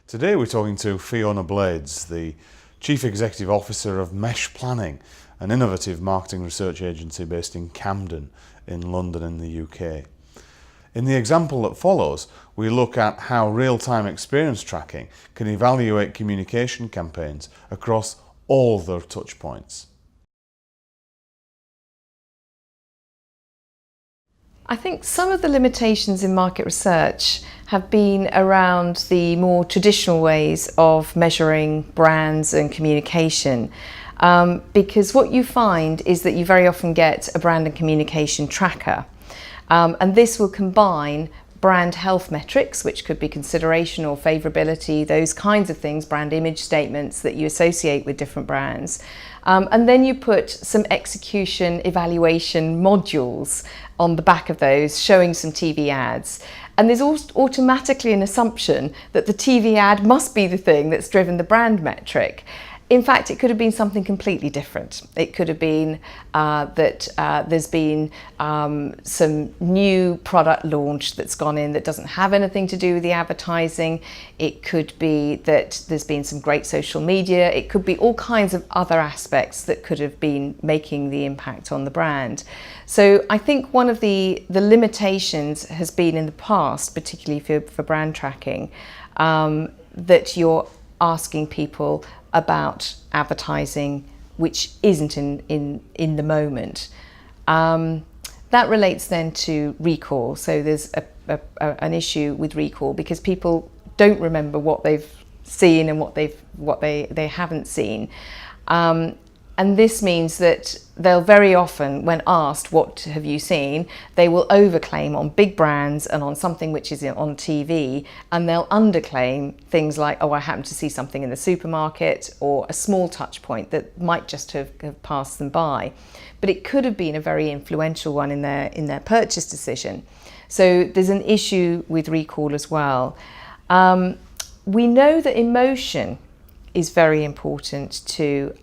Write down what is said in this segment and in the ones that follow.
Today we're talking to Fiona Blades, the Chief Executive Officer of Mesh Planning, an innovative marketing research agency based in Camden in London in the UK. In the example that follows, we look at how real-time experience tracking can evaluate communication campaigns across all their touch points. I think some of the limitations in market research have been around the more traditional ways of measuring brands and communication. Because what you find is that you very often get a brand and communication tracker. And this will combine brand health metrics, which could be consideration or favourability, those kinds of things, brand image statements that you associate with different brands. And then you put some execution evaluation modules on the back of those, showing some TV ads. And there's automatically an assumption that the TV ad must be the thing that's driven the brand metric. In fact, it could have been something completely different. It could have been that there's been some new product launch that's gone in that doesn't have anything to do with the advertising. It could be that there's been some great social media. It could be all kinds of other aspects that could have been making the impact on the brand. So I think one of the limitations has been in the past, particularly for brand tracking, that you're asking people about advertising which isn't in the moment. That relates then to recall. So there's an issue with recall because people don't remember what they've seen and what they haven't seen. And this means that they'll very often, when asked, what have you seen, they will overclaim on big brands and on something which is on TV, and they'll underclaim things like, oh, I happened to see something in the supermarket, or a small touch point that might just have passed them by. But it could have been a very influential one in their purchase decision. So there's an issue with recall as well. We know that emotion is very important to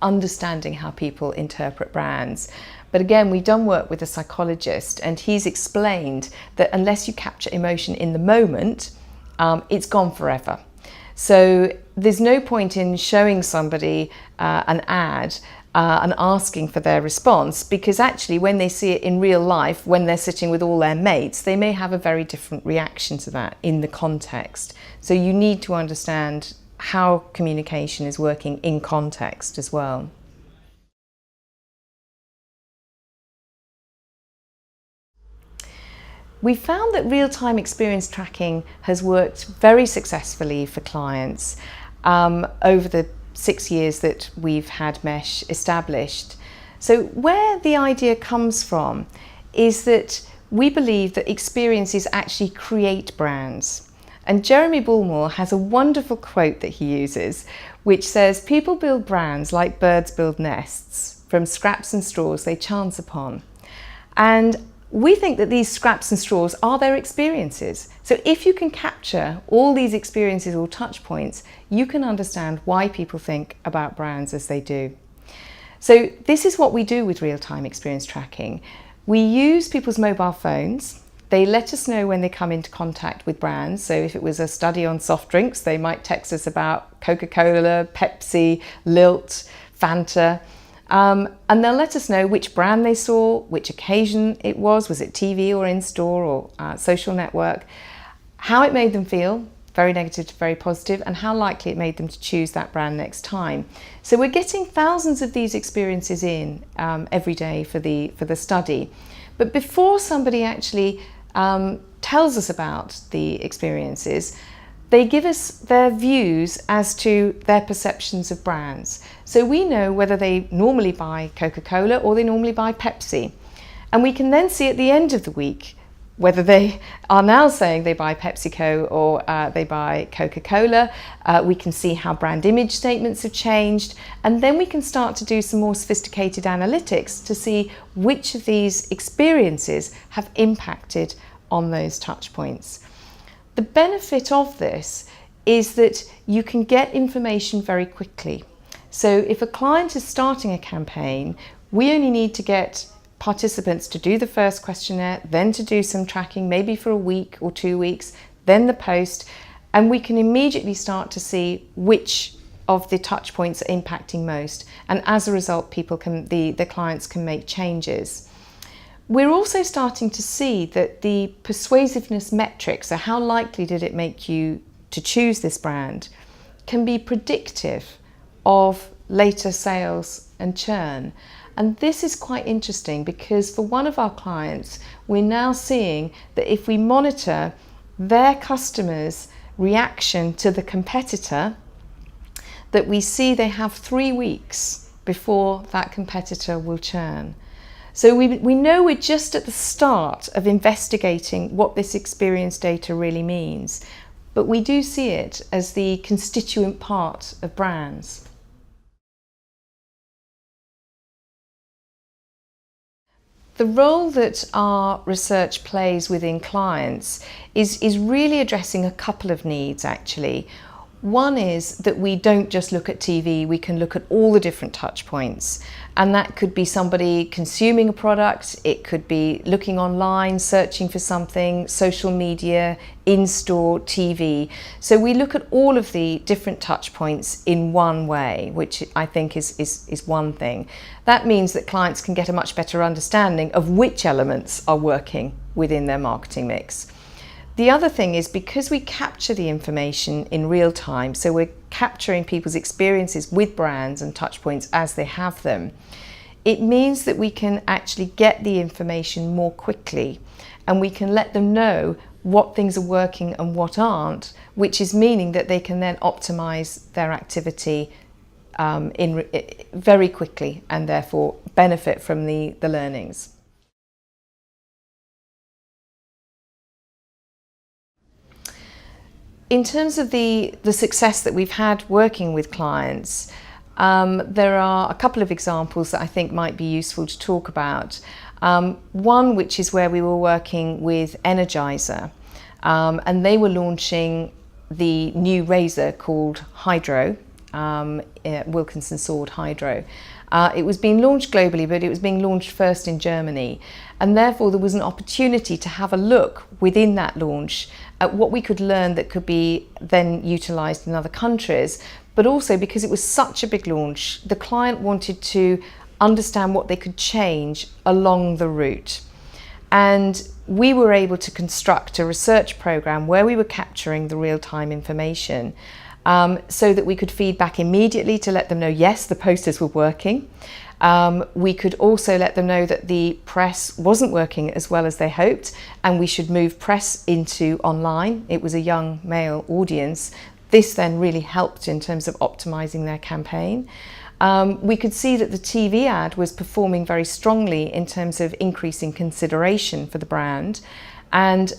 understanding how people interpret brands. But again, we've done work with a psychologist, and he's explained that unless you capture emotion in the moment, it's gone forever. So there's no point in showing somebody an ad and asking for their response, because actually when they see it in real life, when they're sitting with all their mates, they may have a very different reaction to that in the context. So you need to understand how communication is working in context as well. We found that real-time experience tracking has worked very successfully for clients over the 6 years that we've had Mesh established. So where the idea comes from is that we believe that experiences actually create brands. And Jeremy Bullmore has a wonderful quote that he uses, which says, "People build brands like birds build nests, from scraps and straws they chance upon." And we think that these scraps and straws are their experiences. So if you can capture all these experiences or touch points, you can understand why people think about brands as they do. So this is what we do with real-time experience tracking. We use people's mobile phones. They let us know when they come into contact with brands. So if it was a study on soft drinks, they might text us about Coca-Cola, Pepsi, Lilt, Fanta. And they'll let us know which brand they saw, which occasion it was it TV or in-store or social network, how it made them feel, very negative to very positive, and how likely it made them to choose that brand next time. So we're getting thousands of these experiences in every day for the study. But before somebody actually tells us about the experiences, they give us their views as to their perceptions of brands. So we know whether they normally buy Coca-Cola or they normally buy Pepsi. And we can then see at the end of the week whether they are now saying they buy PepsiCo or they buy Coca-Cola. We can see how brand image statements have changed. And then we can start to do some more sophisticated analytics to see which of these experiences have impacted on those touch points. The benefit of this is that you can get information very quickly. So if a client is starting a campaign, we only need to get participants to do the first questionnaire, then to do some tracking, maybe for a week or 2 weeks, then the post, and we can immediately start to see which of the touch points are impacting most, and as a result the clients can make changes. We're also starting to see that the persuasiveness metrics, so how likely did it make you to choose this brand, can be predictive of later sales and churn. And this is quite interesting because for one of our clients, we're now seeing that if we monitor their customers' reaction to the competitor, that we see they have 3 weeks before that competitor will churn. So we know we're just at the start of investigating what this experience data really means, but we do see it as the constituent part of brands. The role that our research plays within clients is really addressing a couple of needs actually. One is that we don't just look at TV, we can look at all the different touch points. And that could be somebody consuming a product, it could be looking online, searching for something, social media, in-store, TV. So we look at all of the different touch points in one way, which I think is one thing. That means that clients can get a much better understanding of which elements are working within their marketing mix. The other thing is because we capture the information in real time, so we're capturing people's experiences with brands and touch points as they have them, it means that we can actually get the information more quickly and we can let them know what things are working and what aren't, which is meaning that they can then optimize their activity very quickly and therefore benefit from the learnings. In terms of the success that we've had working with clients, there are a couple of examples that I think might be useful to talk about. One which is where we were working with Energizer, and they were launching the new razor called Hydro, Wilkinson Sword Hydro. It was being launched globally, but it was being launched first in Germany, and therefore there was an opportunity to have a look within that launch at what we could learn that could be then utilised in other countries. But also because it was such a big launch, the client wanted to understand what they could change along the route. And we were able to construct a research programme where we were capturing the real-time information so that we could feed back immediately to let them know, yes, the posters were working. We could also let them know that the press wasn't working as well as they hoped and we should move press into online. It was a young male audience. This then really helped in terms of optimizing their campaign. We could see that the TV ad was performing very strongly in terms of increasing consideration for the brand, and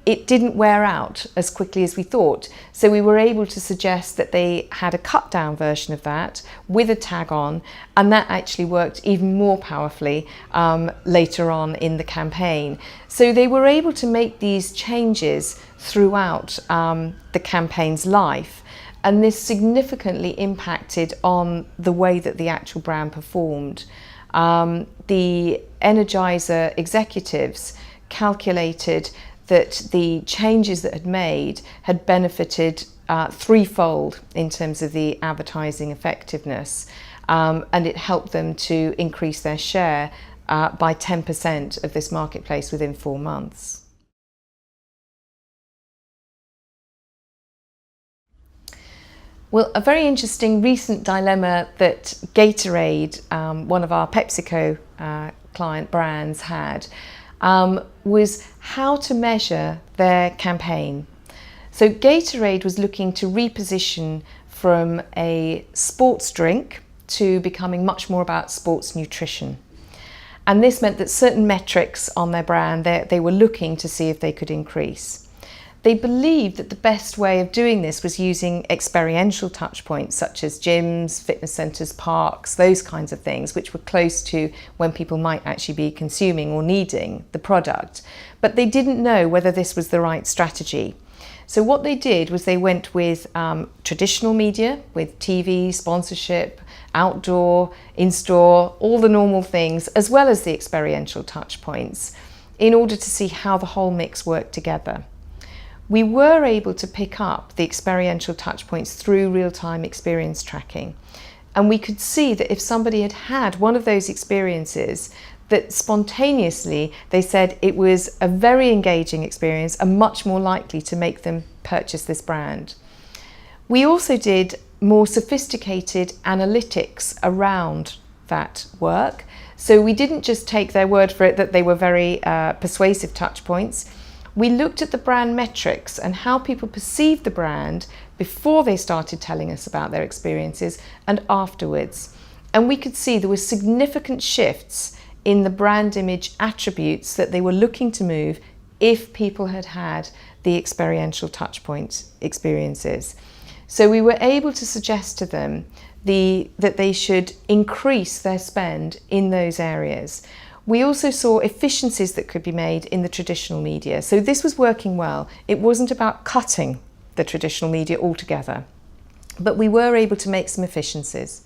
it didn't wear out as quickly as we thought. So we were able to suggest that they had a cut down version of that with a tag on, and that actually worked even more powerfully later on in the campaign. So they were able to make these changes throughout the campaign's life, and this significantly impacted on the way that the actual brand performed. The Energizer executives calculated that the changes that had benefited threefold in terms of the advertising effectiveness, and it helped them to increase their share by 10% of this marketplace within 4 months. Well, a very interesting recent dilemma that Gatorade, one of our PepsiCo client brands, had was how to measure their campaign. So Gatorade was looking to reposition from a sports drink to becoming much more about sports nutrition. And this meant that certain metrics on their brand, they were looking to see if they could increase. They believed that the best way of doing this was using experiential touch points such as gyms, fitness centres, parks, those kinds of things, which were close to when people might actually be consuming or needing the product. But they didn't know whether this was the right strategy. So what they did was they went with traditional media, with TV, sponsorship, outdoor, in-store, all the normal things, as well as the experiential touch points, in order to see how the whole mix worked together. we were able to pick up the experiential touch points through real-time experience tracking. And we could see that if somebody had had one of those experiences, that spontaneously they said it was a very engaging experience and much more likely to make them purchase this brand. We also did more sophisticated analytics around that work. So we didn't just take their word for it that they were very persuasive touch points. We looked at the brand metrics and how people perceived the brand before they started telling us about their experiences and afterwards. And we could see there were significant shifts in the brand image attributes that they were looking to move if people had had the experiential touchpoint experiences. So we were able to suggest to them that they should increase their spend in those areas. We also saw efficiencies that could be made in the traditional media. So this was working well. It wasn't about cutting the traditional media altogether, but we were able to make some efficiencies.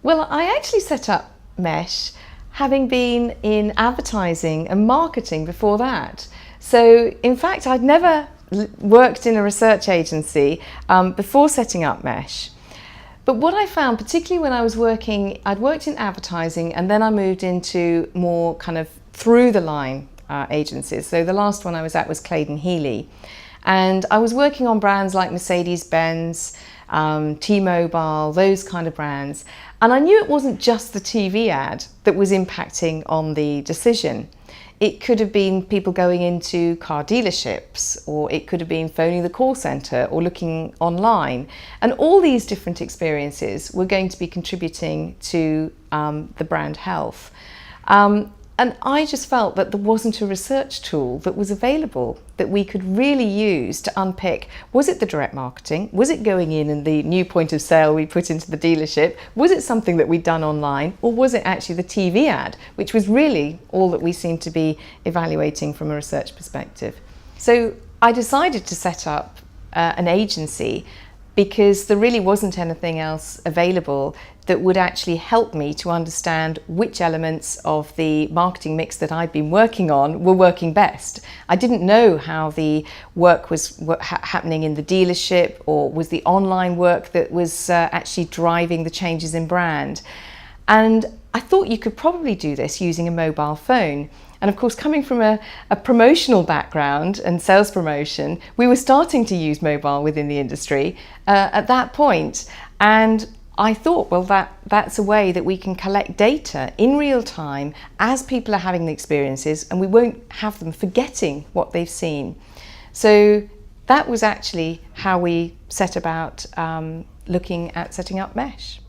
Well, I actually set up Mesh having been in advertising and marketing before that. So in fact, I'd never worked in a research agency before setting up Mesh. But what I found, particularly when I was working, I'd worked in advertising and then I moved into more kind of through the line agencies. So the last one I was at was Claydon Healy. And I was working on brands like Mercedes-Benz, T-Mobile, those kind of brands. And I knew it wasn't just the TV ad that was impacting on the decision. It could have been people going into car dealerships, or it could have been phoning the call centre or looking online. And all these different experiences were going to be contributing to the brand health. And I just felt that there wasn't a research tool that was available that we could really use to unpick, was it the direct marketing? Was it going in and the new point of sale we put into the dealership? Was it something that we'd done online? Or was it actually the TV ad, which was really all that we seemed to be evaluating from a research perspective? So I decided to set up an agency because there really wasn't anything else available that would actually help me to understand which elements of the marketing mix that I'd been working on were working best. I didn't know how the work was happening in the dealership, or was the online work that was actually driving the changes in brand. And I thought you could probably do this using a mobile phone. And of course, coming from a promotional background and sales promotion, we were starting to use mobile within the industry at that point. And I thought, well, that's a way that we can collect data in real time as people are having the experiences, and we won't have them forgetting what they've seen. So that was actually how we set about looking at setting up Mesh.